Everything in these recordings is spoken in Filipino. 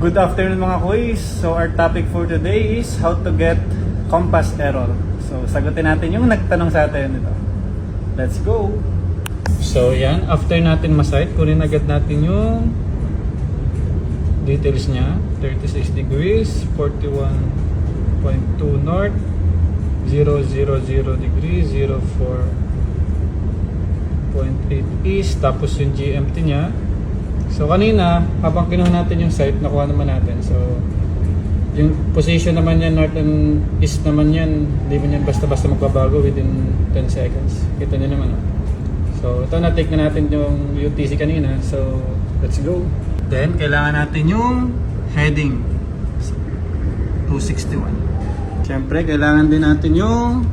Good afternoon mga quiz. So our topic for today is how to get compass error. So sagutin natin yung nagtanong sa atin ito. Let's go! So yan, after natin ma-sight, kunin agad natin yung details niya. 36 degrees, 41.2 north, 000 degrees, 04.8 east, tapos yung GMT niya. So kanina, habang kinuha natin yung site, nakuha naman natin. So yung position naman yan, north and east naman yan, hindi man yan basta-basta magbabago within 10 seconds. Kita nyo naman. So ito, na-take na natin yung UTC kanina. So let's go. Then kailangan natin yung heading 261. Siyempre kailangan din natin yung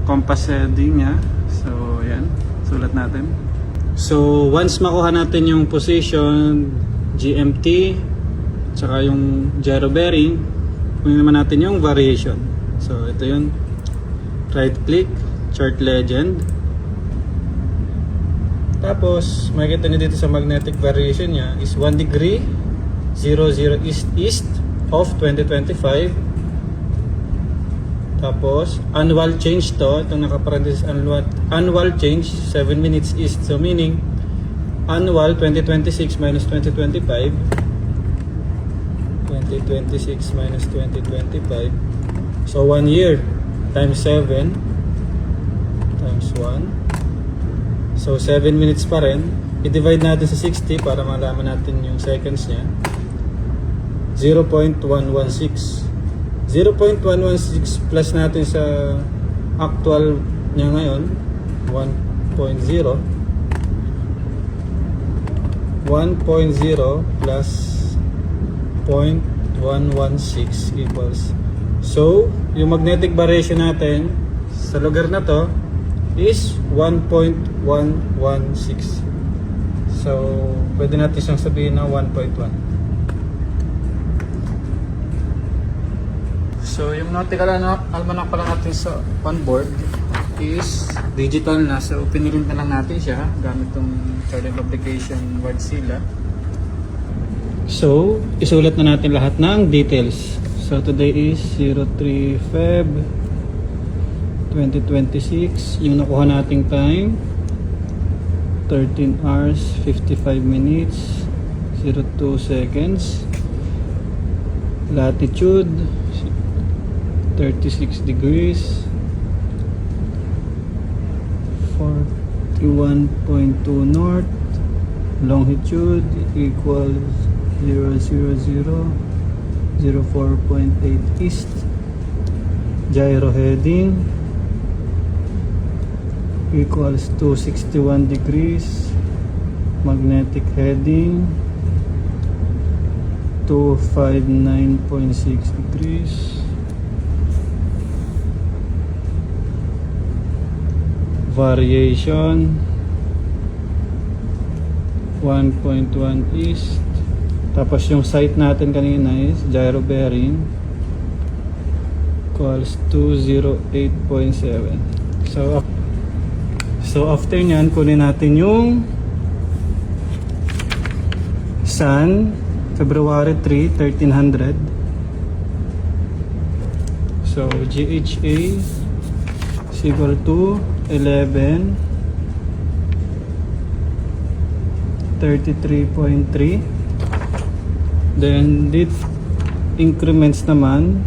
compass heading nya. So yan, sulat natin. So once makuha natin yung position, GMT, tsaka yung gyro bearing, kunin naman natin yung variation. So ito yun, right click, chart legend. Tapos makikita nyo dito sa magnetic variation nya is 1 degree 00 east of 2025. Tapos annual change to, itong nakaparenthesis annual change 7 minutes east. So meaning annual 2026 minus 2025, 2026 minus 2025. So 1 year times 7 times 1. So 7 minutes pa rin. I-divide natin sa 60 para malaman natin yung seconds niya. 0.116. 0.116 plus natin sa actual niya ngayon 1.0. 1.0 plus 0.116 equals. So, yung magnetic variation natin sa lugar na to is 1.116. So, pwede natin siyang sabihin na 1.1. So, yung nautical almanac pala natin sa onboard is digital na. So, pinilin na lang natin siya gamit itong Charting Publication Wardzilla. So, isulat na natin lahat ng details. So, today is 03 Feb 2026. Yung nakuha nating time 13 hours 55 minutes 02 seconds. Latitude 36 degrees 41.2 north. Longitude equals 000 04.8 east. Gyro heading equals 261 degrees. Magnetic heading 259.6 degrees. Variation 1.1 east. Tapos yung site natin kanina is gyro bearing equals 208.7. So after nyan, kunin natin yung sun February 3, 1300. So GHA is equal to 11 33.3. Then dit increments naman.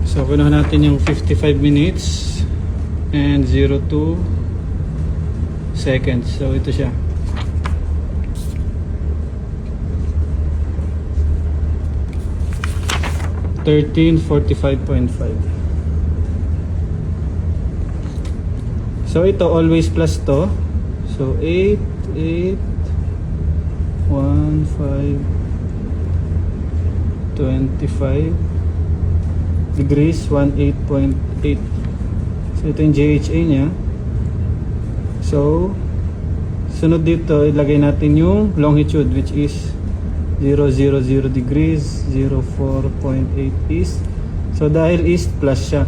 So kunin natin yung 55 minutes and 02 seconds. So ito siya. (13:45.5). So ito always plus to. So 8 1 5 25 degrees 18.8. So ito yung GHA nya. So sunod dito ilagay natin yung longitude which is 000 degrees 04.8 east. So dahil east plus siya.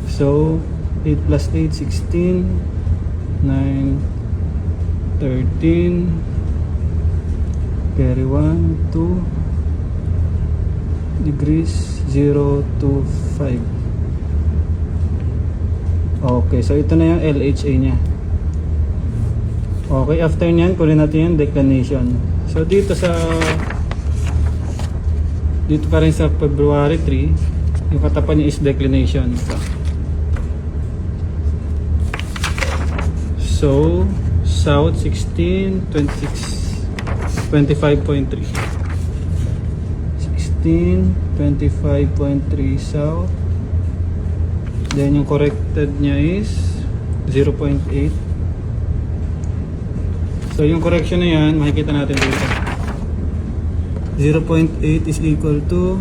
So 8 plus 8, 16, 9, 13, carry 1, 2 degrees, 0 to 5. Okay, so ito na yung LHA nya. Okay, after nyan, kunin natin yung declination. So dito pa rin sa February 3, yung katapan niya is declination. So south 16, 26, 25.3. 16, 25.3 south. Then yung corrected niya is 0.8. So yung correction na yan, makikita natin dito. 0.8 is equal to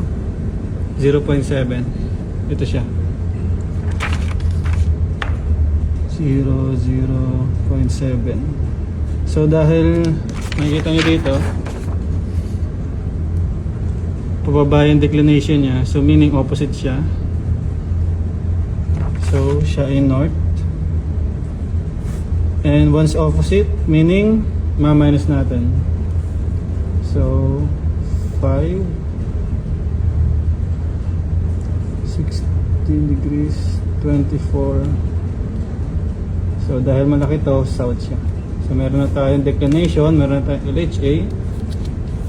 0.7. Ito siya. 0.7. So dahil makikita nyo dito, pababa yung declination niya. So meaning opposite siya. So siya ay north. And once opposite, meaning ma-minus natin. So 5, 16 degrees, 24. So dahil malaki to, south siya. So meron na tayong declination, meron na tayong LHA.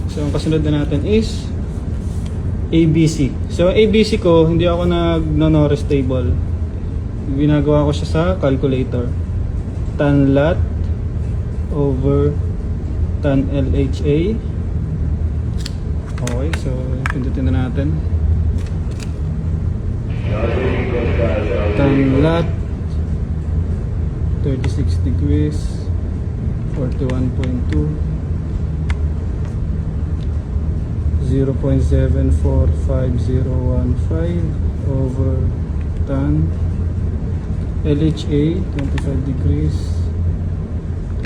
So ang kasunod na natin is ABC. So ABC ko, hindi ako nag-Norris table. Ginagawa ko siya sa calculator. Tan lat over tan LHA. Okay, so pindutin na natin. Tan lat 36 degrees, 41.2, 0.745015 over tan LHA 25 degrees,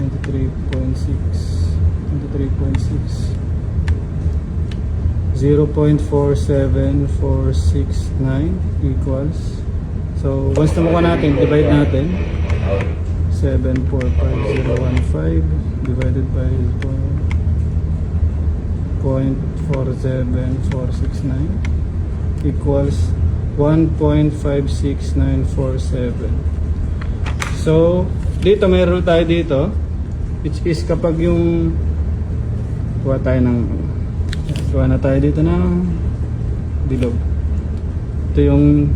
23.6, 0.47469 equals, so once na mukha natin, divide natin. 745,015 divided by 0.47469 equals 1.56947. So dito may rule tayo dito, which is kapag yung gawa na tayo dito ng bilog. Ito yung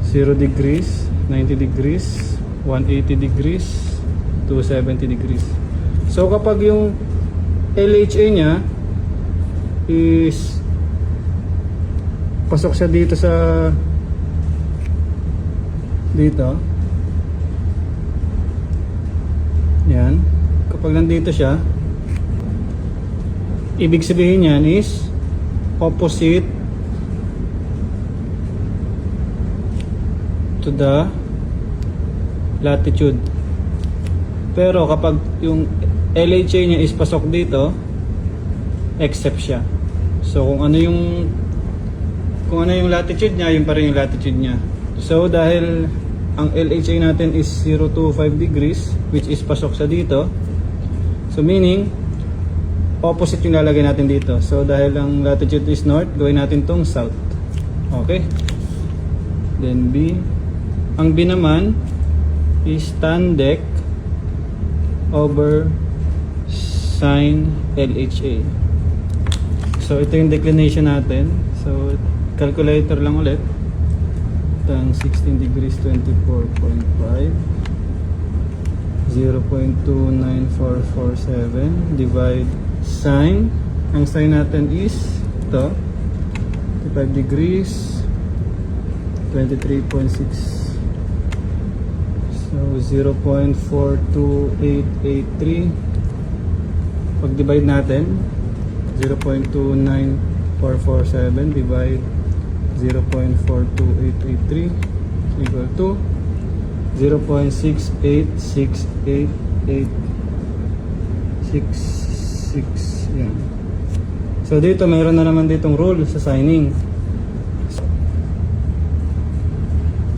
0 degrees, 90 degrees, 180 degrees, 270 degrees. So kapag yung LHA nya is pasok siya dito sa dito, yan, kapag nandito siya, ibig sabihin yan is opposite to the latitude. Pero kapag yung LHA nya is pasok dito, except siya. So kung ano yung latitude nya, yun pa rin yung latitude nya. So dahil ang LHA natin is 0 to 5 degrees, which is pasok sa dito, so meaning opposite yung lalagay natin dito. So dahil ang latitude is north, gawin natin tong south. Okay, then B. Ang B naman is tan dec over sin LHA. So ito yung declination natin. So calculator lang ulit. Tan 16 degrees, 24.5, 0.29447 divide sin. Ang sin natin is ito, 5 degrees, 23.6. So 0.42883. Pag divide natin, 0.29447 divide 0.42883 equal to 0.6868866. Yan. So dito mayroon na naman ditong rule sa signing.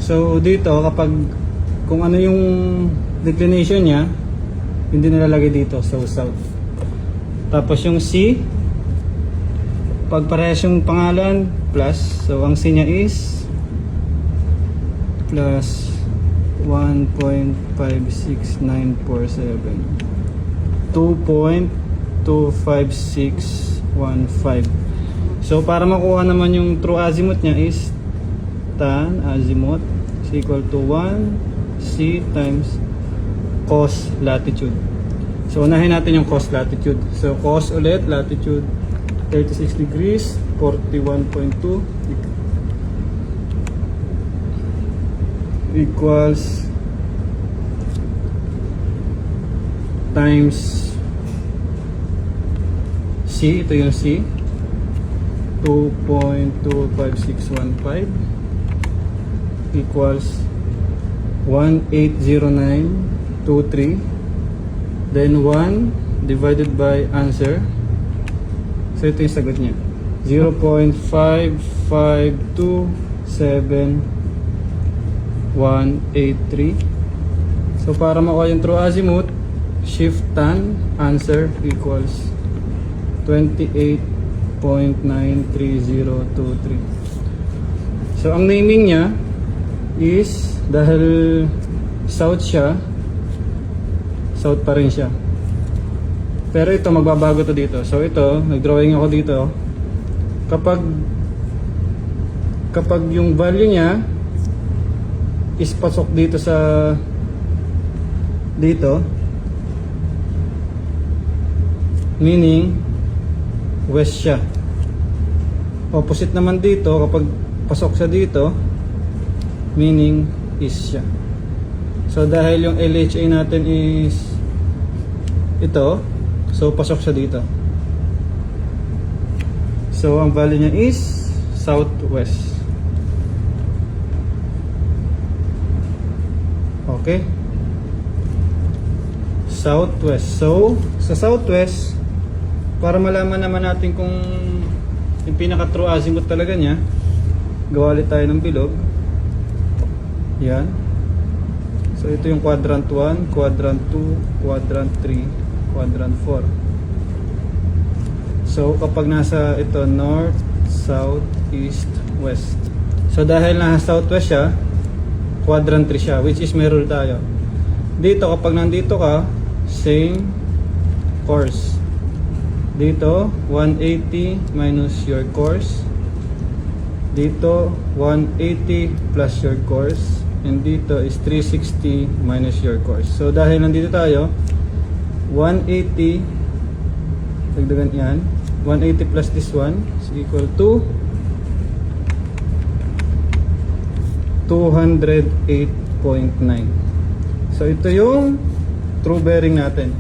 So dito kapag kung ano yung declination niya, hindi nilalagay dito, so south. Tapos yung C, pag parehas yung pangalan, plus. So ang C niya is plus 1.56947, 2.25615. So para makuha naman yung true azimuth niya is tan azimuth is equal to 1 C times cos latitude. So unahin natin yung cos latitude. So cos ulit, latitude 36 degrees, 41.2 equals times C, ito yung C, 2.25615 equals 180923, then 1 divided by answer. So ito yung sagot niya, 0.5527183. So para makuha yung true azimuth, shift tan answer equals 28.93023. So ang naming niya is, dahil south siya, south pa rin siya. Pero ito magbabago to dito. So ito, nag-drawing ako dito. Kapag yung value niya is pasok dito sa dito, meaning west siya. Opposite naman dito, kapag pasok siya dito, meaning east siya. So dahil yung LHA natin is ito, so pasok siya dito. So ang value niya is southwest. Okay, southwest. So sa southwest, para malaman naman natin kung yung pinaka true azimuth talaga niya, gawa ulit tayo ng bilog. Yan. So ito yung quadrant 1, quadrant 2, quadrant 3, quadrant 4. So kapag nasa ito north, south, east, west. So dahil nasa southwest siya, quadrant 3 siya, which is mirror tayo. Dito kapag nandito ka, same course. Dito 180 minus your course. Dito 180 plus your course. And dito is 360 minus your course. So dahil nandito tayo, 180 dagdagan yan, 180 plus this one is equal to 208.9. So ito yung true bearing natin.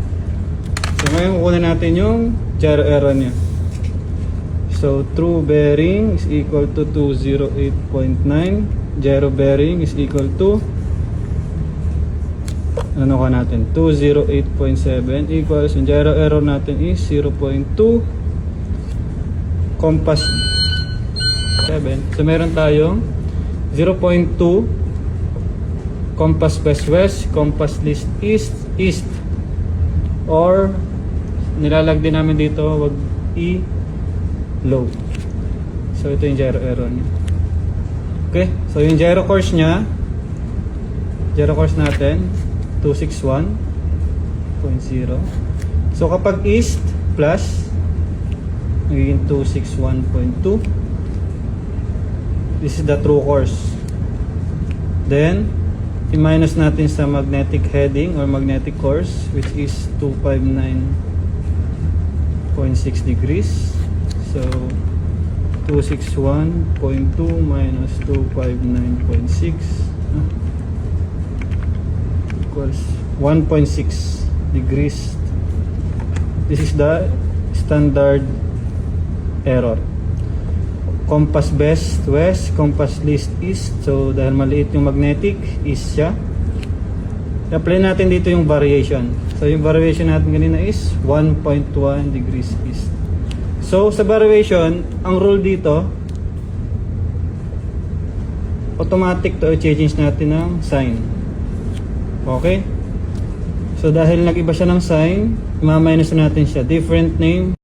So ngayon kukunin natin yung gyro error niya. So true bearing is equal to 208.9. Gyro bearing is equal to, ano ka natin, 208.7 equals, yung gyro error natin is 0.2 compass 7. So meron tayong 0.2 compass west-west, compass east, or nilalag din namin dito, wag low. So ito yung gyro error niya. Okay, so yung gyro course niya, gyro course natin 261.0. So kapag east plus, magiging 261.2. This is the true course. Then i-minus natin sa magnetic heading or magnetic course, which is 259.6 degrees. So 261.2 minus 259.6 equals 1.6 degrees. This is the standard error. Compass west, compass east. So dahil maliit yung magnetic, east siya. I-apply natin dito yung variation. So yung variation natin kanina is 1.1 degrees east. So sa variation, ang rule dito, automatic to i-change natin ng sign. Okay? So dahil nag-iba siya ng sign, i-minus natin siya. Different name.